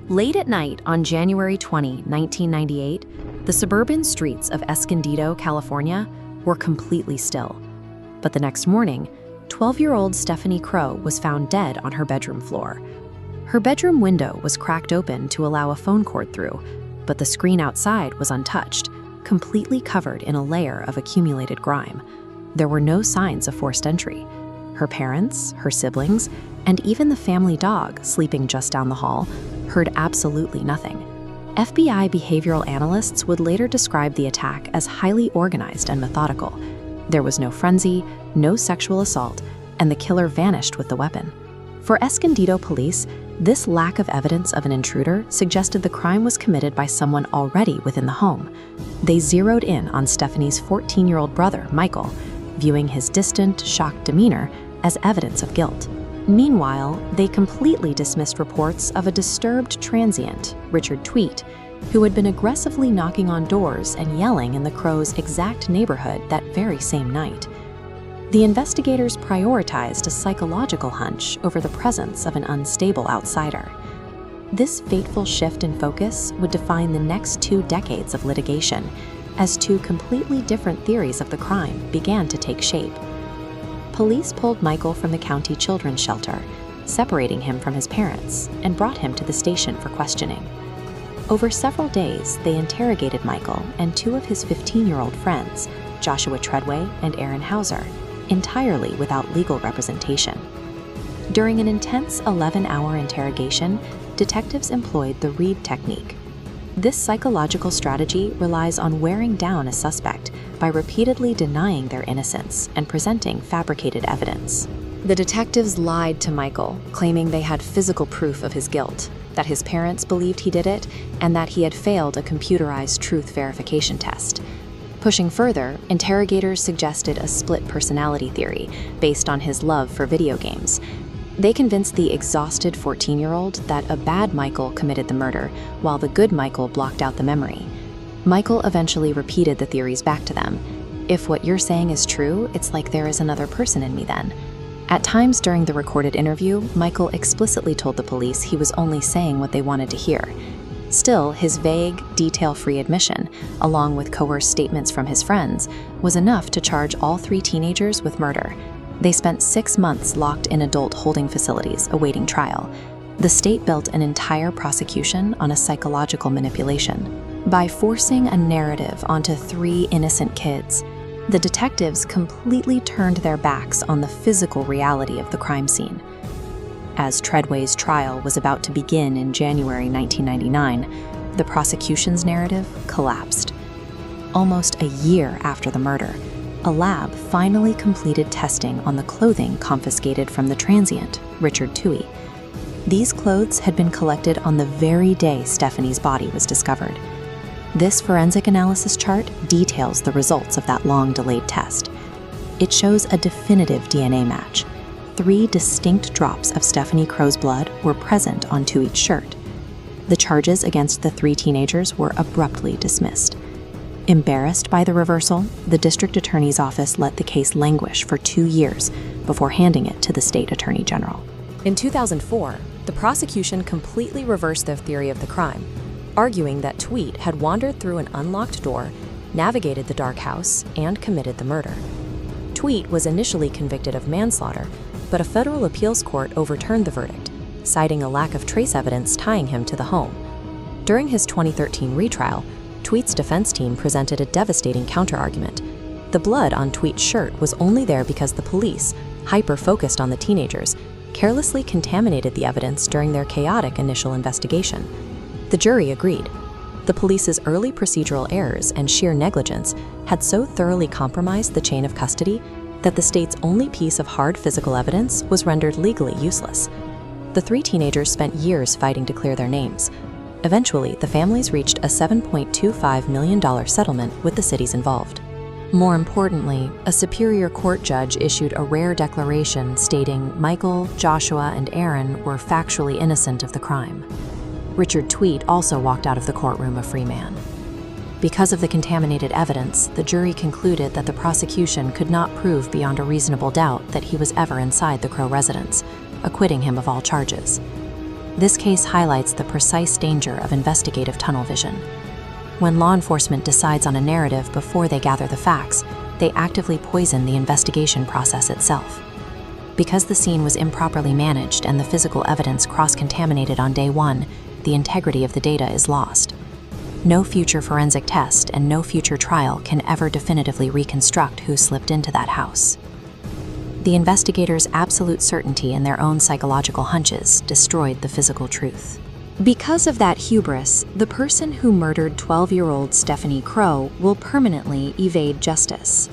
Late at night on January 20, 1998, the suburban streets of Escondido, California, were completely still. But the next morning, 12-year-old Stephanie Crowe was found dead on her bedroom floor. Her bedroom window was cracked open to allow a phone cord through, but the screen outside was untouched, completely covered in a layer of accumulated grime. There were no signs of forced entry. Her parents, her siblings, and even the family dog, sleeping just down the hall, heard absolutely nothing. FBI behavioral analysts would later describe the attack as highly organized and methodical. There was no frenzy, no sexual assault, and the killer vanished with the weapon. For Escondido police, this lack of evidence of an intruder suggested the crime was committed by someone already within the home. They zeroed in on Stephanie's 14-year-old brother, Michael, viewing his distant, shocked demeanor as evidence of guilt. Meanwhile, they completely dismissed reports of a disturbed transient, Richard Tweet, who had been aggressively knocking on doors and yelling in the Crowe's exact neighborhood that very same night. The investigators prioritized a psychological hunch over the presence of an unstable outsider. This fateful shift in focus would define the next 2 decades of litigation, as 2 completely different theories of the crime began to take shape. Police pulled Michael from the county children's shelter, separating him from his parents, and brought him to the station for questioning. Over several days, they interrogated Michael and 2 of his 15-year-old friends, Joshua Treadway and Aaron Hauser, entirely without legal representation. During an intense 11-hour interrogation, detectives employed the Reed technique. This psychological strategy relies on wearing down a suspect by repeatedly denying their innocence and presenting fabricated evidence. The detectives lied to Michael, claiming they had physical proof of his guilt, that his parents believed he did it, and that he had failed a computerized truth verification test. Pushing further, interrogators suggested a split personality theory based on his love for video games. They convinced the exhausted 14-year-old that a bad Michael committed the murder, while the good Michael blocked out the memory. Michael eventually repeated the theories back to them. "If what you're saying is true, it's like there is another person in me then." At times during the recorded interview, Michael explicitly told the police he was only saying what they wanted to hear. Still, his vague, detail-free admission, along with coerced statements from his friends, was enough to charge all 3 teenagers with murder. They spent 6 months locked in adult holding facilities awaiting trial. The state built an entire prosecution on a psychological manipulation. By forcing a narrative onto 3 innocent kids, the detectives completely turned their backs on the physical reality of the crime scene. As Treadway's trial was about to begin in January 1999, the prosecution's narrative collapsed. Almost a year after the murder, a lab finally completed testing on the clothing confiscated from the transient, Richard Toohey. These clothes had been collected on the very day Stephanie's body was discovered. This forensic analysis chart details the results of that long-delayed test. It shows a definitive DNA match. 3 distinct drops of Stephanie Crowe's blood were present on Toohey's shirt. The charges against the 3 teenagers were abruptly dismissed. Embarrassed by the reversal, the district attorney's office let the case languish for 2 years before handing it to the state attorney general. In 2004, the prosecution completely reversed their theory of the crime, arguing that Tweet had wandered through an unlocked door, navigated the dark house, and committed the murder. Tweet was initially convicted of manslaughter, but a federal appeals court overturned the verdict, citing a lack of trace evidence tying him to the home. During his 2013 retrial, Tweet's defense team presented a devastating counterargument. The blood on Tweet's shirt was only there because the police, hyper-focused on the teenagers, carelessly contaminated the evidence during their chaotic initial investigation. The jury agreed. The police's early procedural errors and sheer negligence had so thoroughly compromised the chain of custody that the state's only piece of hard physical evidence was rendered legally useless. The 3 teenagers spent years fighting to clear their names. Eventually, the families reached a $7.25 million settlement with the cities involved. More importantly, a Superior Court judge issued a rare declaration stating Michael, Joshua, and Aaron were factually innocent of the crime. Richard Tweet also walked out of the courtroom a free man. Because of the contaminated evidence, the jury concluded that the prosecution could not prove beyond a reasonable doubt that he was ever inside the Crowe residence, acquitting him of all charges. This case highlights the precise danger of investigative tunnel vision. When law enforcement decides on a narrative before they gather the facts, they actively poison the investigation process itself. Because the scene was improperly managed and the physical evidence cross-contaminated on day one, the integrity of the data is lost. No future forensic test and no future trial can ever definitively reconstruct who slipped into that house. The investigators' absolute certainty in their own psychological hunches destroyed the physical truth. Because of that hubris, the person who murdered 12-year-old Stephanie Crowe will permanently evade justice.